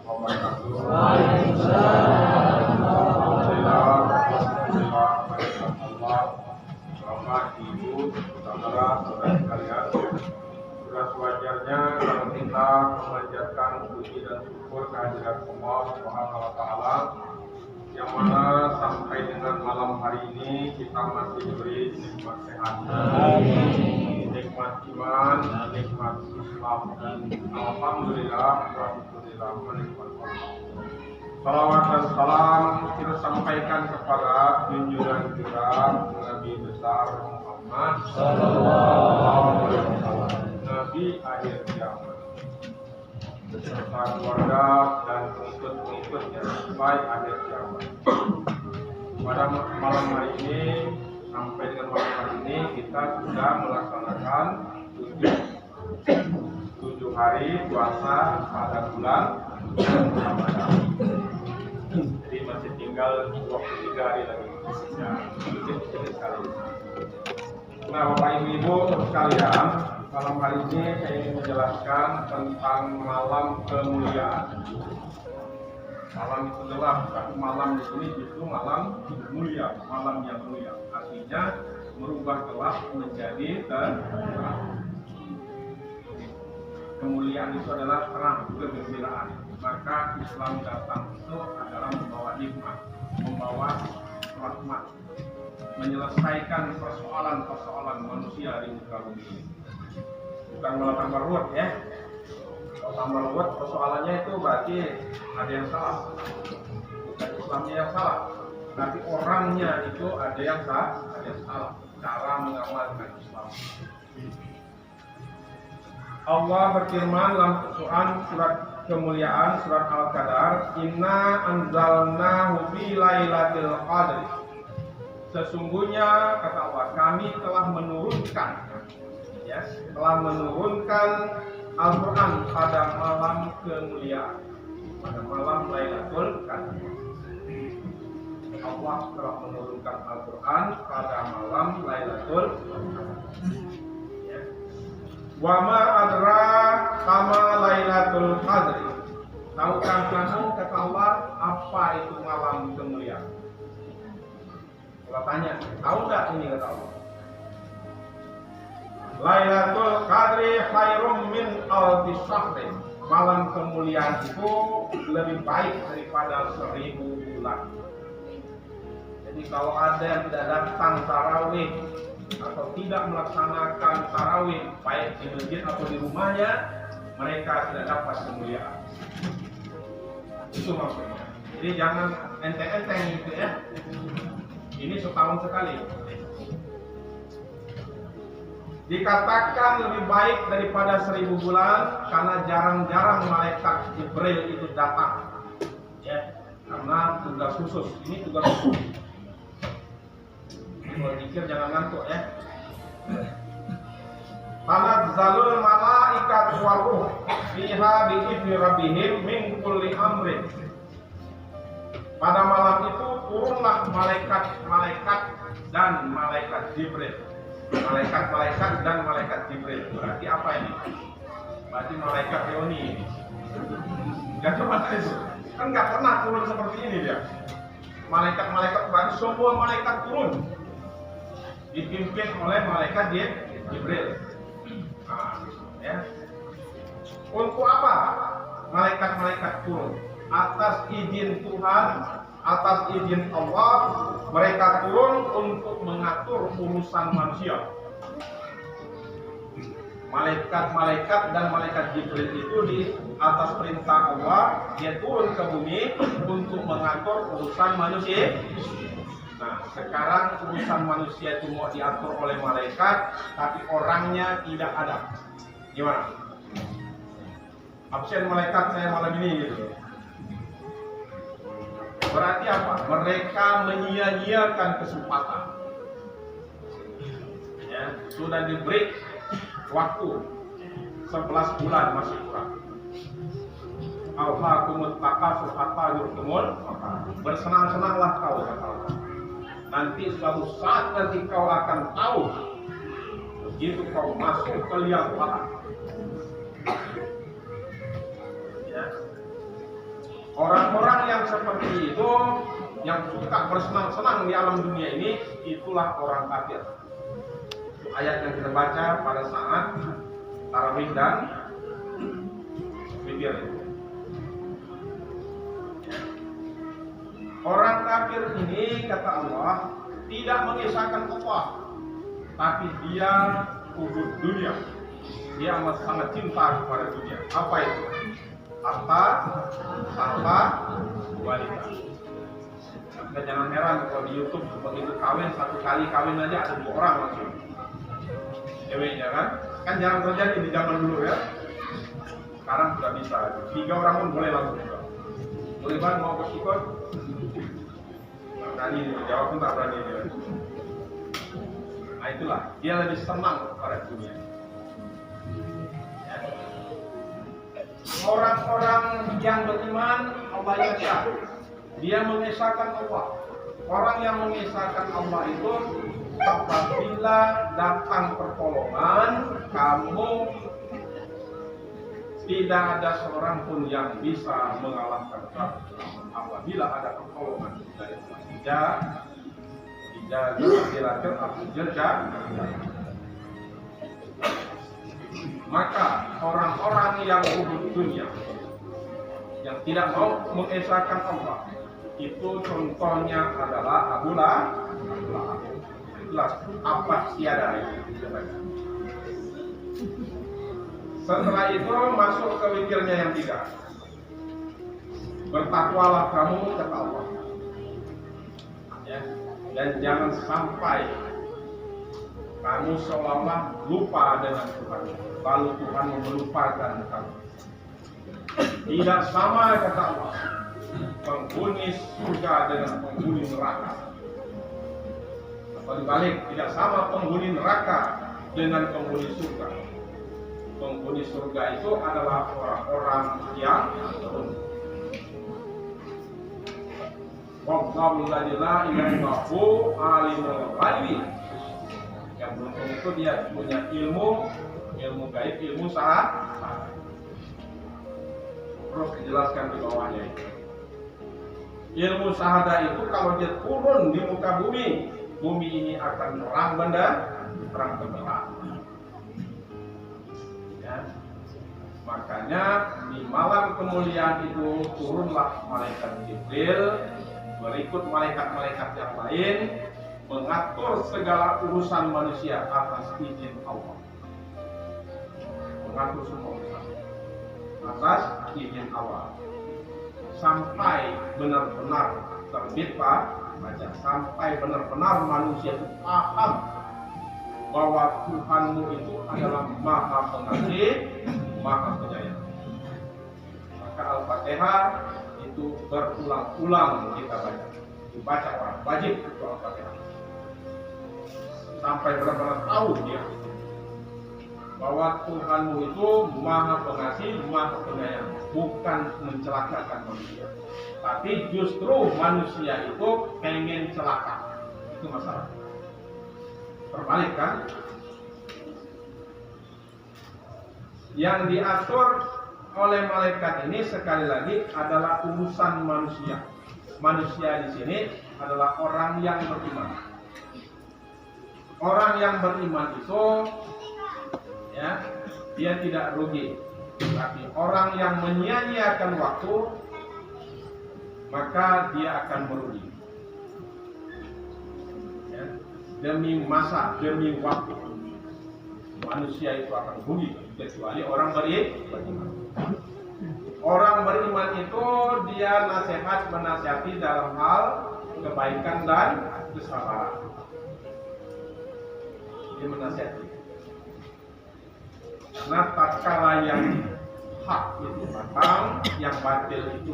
wabarakatuh. Waalaikumsalam. Bapak, Ibu, saudara-saudara sekalian, sudah sewajarnya kalau kita memanjatkan puji dan syukur kehadirat Allah Subhanahu wa Ta'ala, yang mana sampai dengan malam hari ini kita masih diberi nikmat sehat, nikmat iman, nikmat Islam. Alhamdulillah, menikmat Allah. Salawat dan salam kita sampaikan kepada junjungan kita Nabi besar Muhammad Sallallahu Alaihi Wasallam, Nabi akhir zaman, beserta keluarga dan pengikut-pengikutnya sampai akhir zaman. Pada malam hari ini, sampai dengan malam hari ini kita sudah melaksanakan 7 hari puasa pada bulan Ramadan. Jadi masih tinggal 23 hari lagi. Ya, sedikit sekali. Nah, Bapak Ibu sekalian, malam hari ini saya ingin menjelaskan tentang malam kemuliaan. Malam itu gelap, tapi malam di sini justru malam mulia, malam yang mulia. Artinya merubah gelap menjadi terang. Kemuliaan itu adalah terang, kegembiraan. Maka Islam datang itu adalah membawa hikmah, membawa rahmat, menyelesaikan persoalan-persoalan manusia di muka bumi ini. Bukan malah tambah ruwet ya. Kalau tambah ruwet persoalannya itu berarti ada yang salah. Bukan Islamnya yang salah, tapi orangnya itu ada yang salah. Cara mengamalkan Islam. Allah berfirman dalam Quran surat kemuliaan surat Al-Qadar, Inna anzalnahu fi lailatul qadr. Sesungguhnya kata Allah, kami telah menurunkan Al-Quran pada malam kemuliaan, pada malam Lailatul Qadar. Allah telah menurunkan Al-Quran pada malam Lailatul Qadar. Wa ma adra kama Lailatul Qadr. Tahukah kamu kata Allah apa itu malam kemuliaan? Kalau tanya, tahu nggak ini kata Allah? Lailatul Qadri khairum min alfi syahrin. Malam kemuliaan itu lebih baik daripada 1000 bulan. Jadi kalau ada yang tidak datang tarawih atau tidak melaksanakan tarawih baik di masjid atau di rumahnya, mereka tidak dapat kemuliaan. Itu maksudnya. Jadi jangan enteng-enteng gitu ya. Ini setahun sekali. Dikatakan lebih baik daripada 1000 bulan karena jarang-jarang malaikat Jibril itu datang. Ya, karena tugas khusus. Ini tugas khusus. Kalau zikir jangan ngantuk ya. Tanazzalul malaikat wa ruh fiha bi idzni rabbihim min kulli amrin. Pada malam itu turunlah malaikat-malaikat dan malaikat Jibril. Malaikat-malaikat dan malaikat Jibril. Berarti apa ini? Berarti malaikat reuni. Gak cuma itu. Kan gak pernah turun seperti ini dia. Malaikat-malaikat berarti semua malaikat turun, dipimpin oleh malaikat Jibril. Nah, ya. Untuk apa malaikat-malaikat turun? Atas izin Tuhan, atas izin Allah, mereka turun untuk mengatur urusan manusia. Malaikat-malaikat dan malaikat Jibril itu di atas perintah Allah, dia turun ke bumi untuk mengatur urusan manusia. Nah, sekarang urusan manusia itu mau diatur oleh malaikat, tapi orangnya tidak ada. Gimana? Absen malaikat saya malam ini gitu. Berarti apa? Mereka menyia-nyiakan kesempatan. Ya, sudah diberi waktu 11 bulan masih kurang. Alhaakumut takatsur hatta zurtumul maqabir. Bersenang-senanglah kau kata Allah. Nanti suatu saat nanti kau akan tahu. Begitu kau masuk ke liang lahat. Ya. Orang-orang yang seperti itu, yang suka bersenang-senang di alam dunia ini, itulah orang kafir. Itu ayat yang kita baca pada saat tarawih dan witir. Orang kafir ini, kata Allah, tidak mengisahkan Allah, tapi dia ubud dunia. Dia amat sangat cinta kepada dunia. Apa itu? Harta, wanita. Kita jangan heran kalau di YouTube begitu kawin, satu kali kawin aja ada 2 orang langsung. Ceweknya kan? Kan jarang terjadi di zaman dulu ya. Sekarang sudah bisa. 3 orang pun boleh langsung. Boleh banget mau ke sikot? Berani jawab pun tak berani dia. Nah itulah, dia lebih senang pada dunia. Orang-orang yang beriman, Allah yasha, dia mengesahkan Allah. Orang yang mengesahkan Allah itu, apabila datang pertolongan, kamu tidak ada seorang pun yang bisa mengalahkan kamu. Apabila ada pertolongan dari Allah, maka orang-orang yang ubud dunia, yang tidak mau mengesahkan Allah, itu contohnya adalah Abu Lahab. Itulah apa tiada itu. Setelah itu masuk ke witirnya yang 3. Bertakwalah kamu kata Allah. Ya. Dan jangan sampai kamu seolah-olah lupa dengan Tuhan, lalu Tuhan melupakan kamu. Tidak sama kata Allah, penghuni surga dengan penghuni neraka. Atau dibalik, tidak sama penghuni neraka dengan penghuni surga. Penghuni surga itu adalah orang-orang yang beruntung. Wallahu la ilaha illa huwa alimul ghaibi. Yang beruntung itu dia punya ilmu gaib, ilmu syahadat. Terus dijelaskan di bawahnya itu. Ilmu syahadat itu kalau dia turun di muka bumi, bumi ini akan terang benderang. Ya. Makanya di malam kemuliaan itu turunlah malaikat Jibril berikut malaikat-malaikat yang lain mengatur segala urusan manusia atas izin Allah. Mengatur semua urusan atas izin Allah. Sampai benar-benar terbit baca, sampai benar-benar manusia itu paham bahwa Tuhanmu itu adalah Maha Pengasih, Maha Penyayang. Maka Al-Fatihah itu berulang-ulang kita dibaca orang wajib itu Al-Fatihah. Sampai benar-benar tahu dia bahwa Tuhanmu itu Maha Pengasih, Maha Penyayang, bukan mencelakakan manusia. Tapi justru manusia itu pengen celaka. Itu masalah. Terbalik kan? Yang diatur oleh malaikat ini sekali lagi adalah urusan manusia. Manusia di sini adalah orang yang beriman. Orang yang beriman itu ya, dia tidak rugi. Tapi orang yang menyia-nyiakan waktu, maka dia akan merugi. Ya, demi masa, demi waktu, manusia itu akan rugi kecuali orang beriman. Orang beriman itu dia menasihati dalam hal kebaikan dan kesabaran. Dia menasihati. Karena tatkala yang hak itu datang, yang batil itu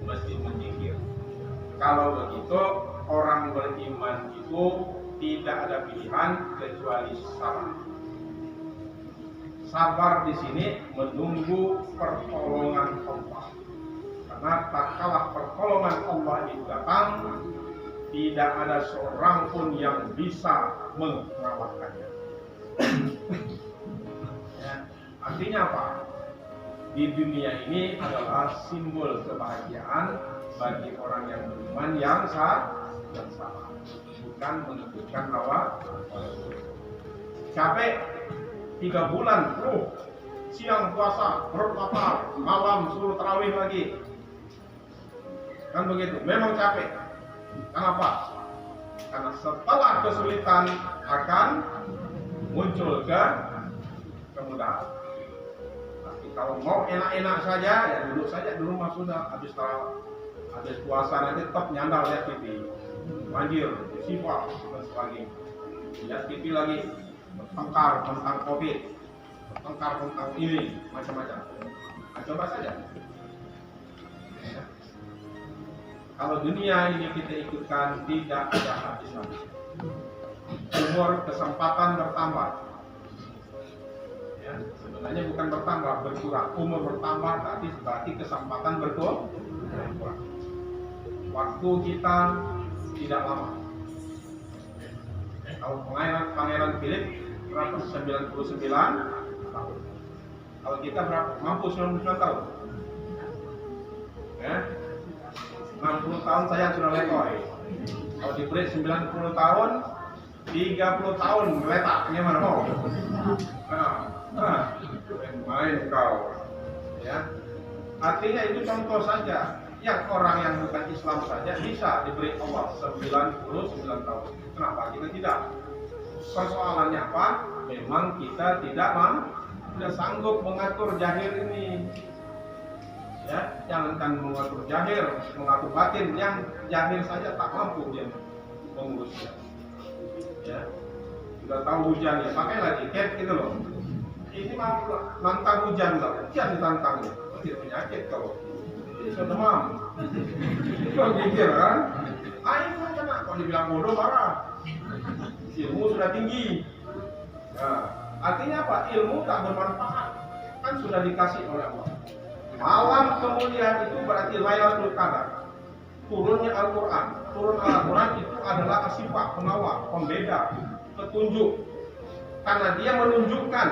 mesti menyingkir. Kalau begitu, orang beriman itu tidak ada pilihan kecuali sabar. Sabar di sini menunggu pertolongan Allah. Karena tatkala pertolongan Allah itu datang, tidak ada seorang pun yang bisa mengalahkannya. Ya, artinya apa? di dunia ini adalah simbol kebahagiaan bagi orang yang beriman yang salah, bukan menunjukkan hawa. Capek 3 bulan, siang puasa, perut lapar, malam suruh tarawih lagi, kan begitu. Memang capek. Kenapa? Karena setelah kesulitan akan muncul kemudahan. Tapi kalau mau enak-enak saja, ya duduk saja di rumah sudah. Habis puasa nanti tetap nyandar lihat TV, mandir, sifat dan sebagainya. Lihat TV lagi, bertengkar tentang COVID, bertengkar tentang ini, macam-macam. Nah, coba saja. Ya. Kalau dunia ini kita ikutkan, tidak ada habis-habis. Umur kesempatan bertambah. Ya, sebenarnya bukan bertambah, berkurang. Umur bertambah berarti kesempatan berkurang. Waktu kita tidak lama. Kalau Pangeran Philip berapa? 99 tahun. Kalau kita berapa? Mampu 99 tahun. Ya. 60 tahun saya sudah lekoi. Kalau diberi 90 tahun, 30 tahun meletak. Gimana mau? Main kau. Ya. Artinya itu contoh saja. Yang orang yang bukan Islam saja bisa diberi Allah 99 tahun. Kenapa kita tidak? Persoalannya apa? Memang kita tidak sanggup mengatur zahir ini. Ya, jangankan mengatur zahir, mengatur batin, yang zahir saja tak mampu dia mengurusnya. Ya, sudah tahu hujan ya, pakailah jaket gitu loh. Ini mau nantang hujan lah, hujan ditantangnya, penyakit kalau. Ini sudah demam. Kau pikir kan? Ayo kena, kalau dibilang bodoh marah. Ilmu sudah tinggi. Nah, artinya apa? Ilmu tak bermanfaat. Kan sudah dikasih oleh Allah. Malam kemuliaan itu berarti Lailatul Qadar. Turunnya Al-Quran. Turun Al-Quran itu adalah asifah, penawar, pembeda, petunjuk. Karena dia menunjukkan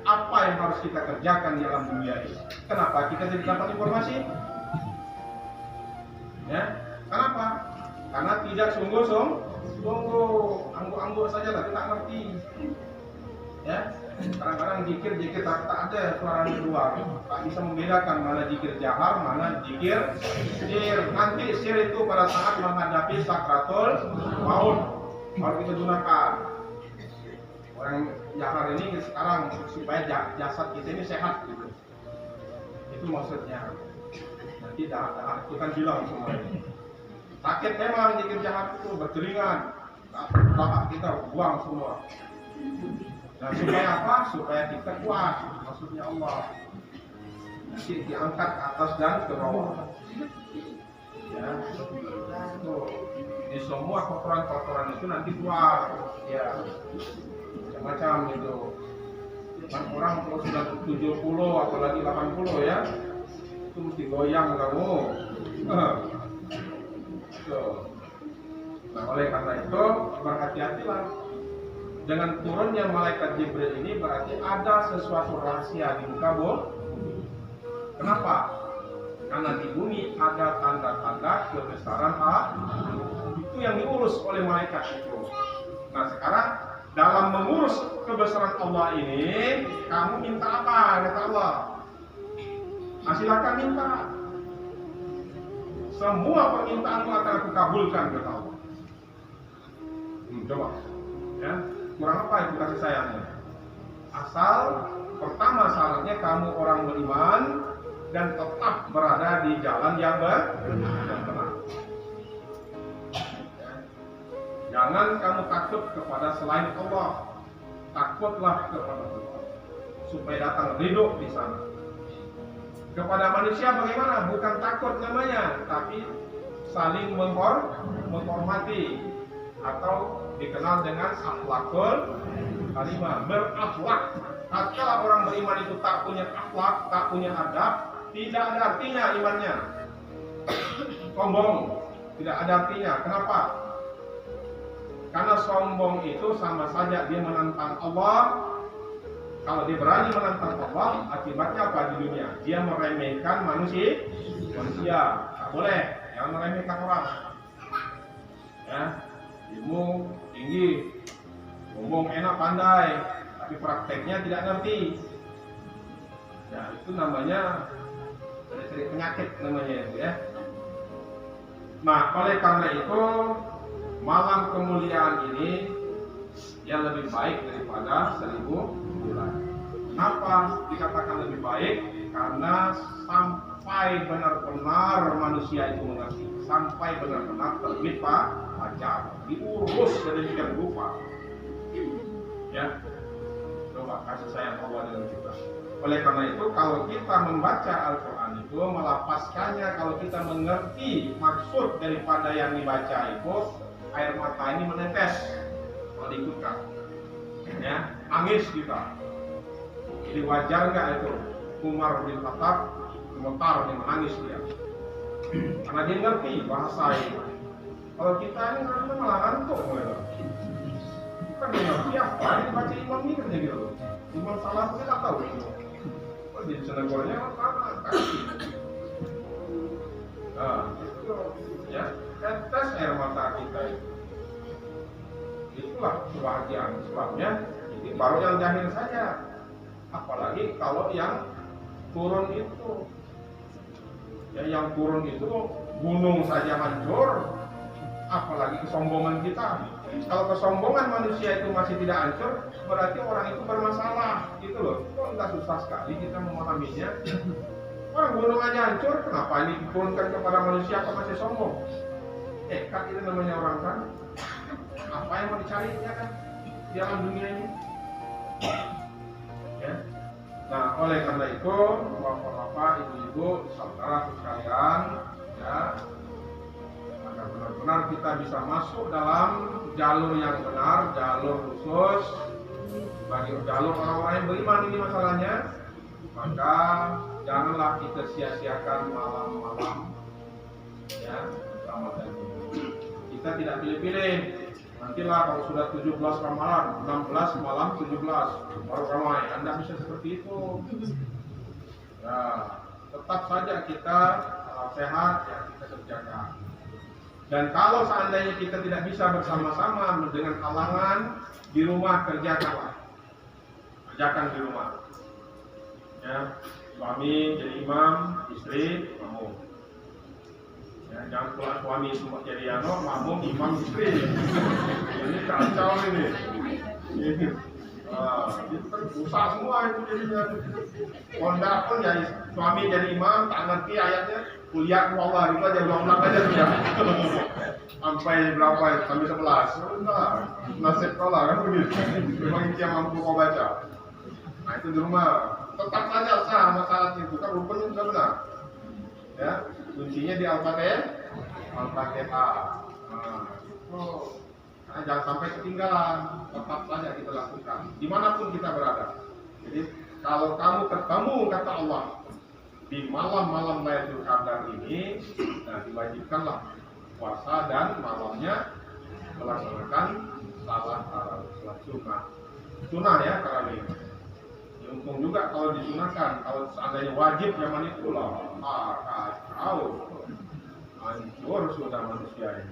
apa yang harus kita kerjakan di alam dunia ini. Kenapa kita tidak dapat informasi? Ya, kenapa? Karena tidak sungguh angguk-angguk saja lah, kita ngerti. Ya, kadang-kadang zikir tak ada suara di luar, tak bisa membedakan mana zikir jahar, mana zikir sir. Nanti sir itu pada saat menghadapi sakratul maut baru kita gunakan. Orang jahar ini sekarang supaya jasad kita ini sehat gitu. Itu maksudnya. Nanti dah itu kan bilang semua ini. Sakit memang zikir jahar itu berkeringat, lahap kita buang semua. Nah, supaya apa? Supaya kita kuat, maksudnya Allah. Nanti diangkat ke atas dan ke bawah. Ya, di semua kotoran-kotoran itu nanti keluar. Ya, macam-macam itu. Kan orang kalau sudah 70 apalagi 80 ya, itu mesti goyang kamu. Nah, oleh karena itu berhati-hatilah. Dengan turunnya malaikat Jibril ini berarti ada sesuatu rahasia di muka bumi. Kenapa? Karena di bumi ada tanda-tanda kebesaran Allah. Itu yang diurus oleh malaikat itu. Nah, sekarang dalam mengurus kebesaran Allah ini, kamu minta apa? Kata Allah. Nah, silakan minta. Semua permintaanmu akan aku kabulkan, kata Allah. Coba, ya. Kurang apa itu kasih sayangnya? Asal pertama syaratnya kamu orang beriman dan tetap berada di jalan yang benar. Jangan kamu takut kepada selain Allah. Takutlah kepada Allah supaya datang ridho di sana. Kepada manusia bagaimana? Bukan takut namanya, tapi saling menghormati atau dikenal dengan akhlakul karimah, berakhlak. Tatkala orang beriman itu tak punya akhlak, tak punya adab, tidak ada artinya imannya. Sombong, tidak ada artinya. Kenapa? Karena sombong itu sama saja dia menantang Allah, Kalau dia berani menantang Allah, akibatnya apa di dunia? Dia meremehkan manusia. Tak boleh, jangan meremehkan orang. Ya, ilmu tinggi, ngomong enak pandai, tapi prakteknya tidak ngerti. Ya, itu namanya penyakit namanya itu ya. Nah, oleh karena itu malam kemuliaan ini yang lebih baik daripada 1000 bulan. Kenapa dikatakan lebih baik? Karena sampai benar-benar manusia itu mengerti, sampai benar-benar terbit fajar, diurus sedemikian rupa. Ya, coba kasih sayang Allah dalam kita. Oleh karena itu, kalau kita membaca Al-Quran itu, melapaskannya, kalau kita mengerti maksud daripada yang dibaca itu, air mata ini menetes kalau diikutkan. Ya, nangis kita. Jadi wajar nggak itu Umar bin Khattab gemetar dan menangis dia, karena dia ngerti bahasa itu. Kalau kita ini ngerti malah ngantuk, kan dia ngerti apa yang dibaca imam ini kan gitu. Imam salah kita tak tahu. Oh, di senegornya mana kasih. Nah, itu ya, tetes air mata kita itu. Itulah kebahagiaan Islamnya. Ini baru yang jahil saja. Apalagi kalau yang turun itu, ya yang turun itu gunung saja hancur, apalagi kesombongan kita. Kalau kesombongan manusia itu masih tidak hancur, berarti orang itu bermasalah, gitu loh. Kok nggak susah sekali kita memahaminya? Orang gunung aja hancur, kenapa ini diturunkan kepada manusia kok masih sombong? Kan itu namanya orang kan. Apa yang mau dicarinya kan di alam dunia ini? Ya. Nah, oleh karena itu, bapak-bapak, ibu-ibu, saudara sekalian, ya, agar benar-benar kita bisa masuk dalam jalur yang benar, jalur khusus bagi jalur orang-orang yang beriman ini masalahnya. Maka janganlah kita sia-siakan malam-malam, ya, Ramadan ini. Kita tidak pilih-pilih. Nantilah kalau sudah 17 Ramadan, 16 malam 17 baru ramai. Anda bisa seperti itu. Ya, tetap saja kita sehat, ya kita kerjakan. Dan kalau seandainya kita tidak bisa bersama-sama dengan halangan, di rumah kerjakanlah. Kerjakan di rumah. Ya, suami jadi imam, istri makmum. Ya, jangan pula suami semua jadi makmum, imam, istri. Ini kacau ini. Itu kan susah semua itu jadinya. Kondak pun jadi suami jadi imam, tak ngerti ayatnya, kuliah Allah itu aja ulang-ulang aja dia. Sampai berapa? Sampai 11. Sudah, nasib kau lah kan begitu. Memang itu yang mampu kau baca. Nah itu di rumah. Tetap saja sah masalah itu kan rukun sudah benar. Ya, kuncinya di Al-Fatihah. Nah, jangan sampai ketinggalan. Tetap saja kita lakukan dimanapun kita berada. Jadi kalau kamu ketemu kata Allah di malam-malam Lailatul Qadar ini, nah diwajibkanlah puasa dan malamnya melaksanakan salat tarawih, sunnah ya tarawih. Untung juga kalau disunahkan. Kalau seandainya wajib zaman itu lah, kacau, hancur sudah manusia ini.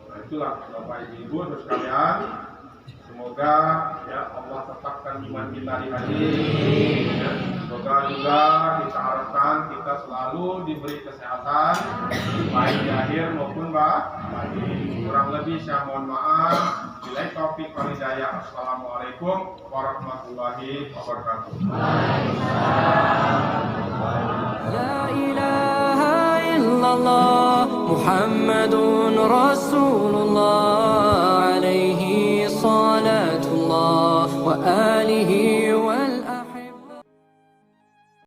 Nah itulah Bapak Ibu sekalian, semoga ya Allah tetapkan iman kita di hati. Ya, semoga juga kita harapkan kita selalu diberi kesehatan, baik di akhir maupun batin. Kurang lebih saya mohon maaf. Bila taufiq wal hidayah. Assalamualaikum warahmatullahi wabarakatuh. La ilaha illallah Muhammadun Rasulullah alaihi salatullah wa alihi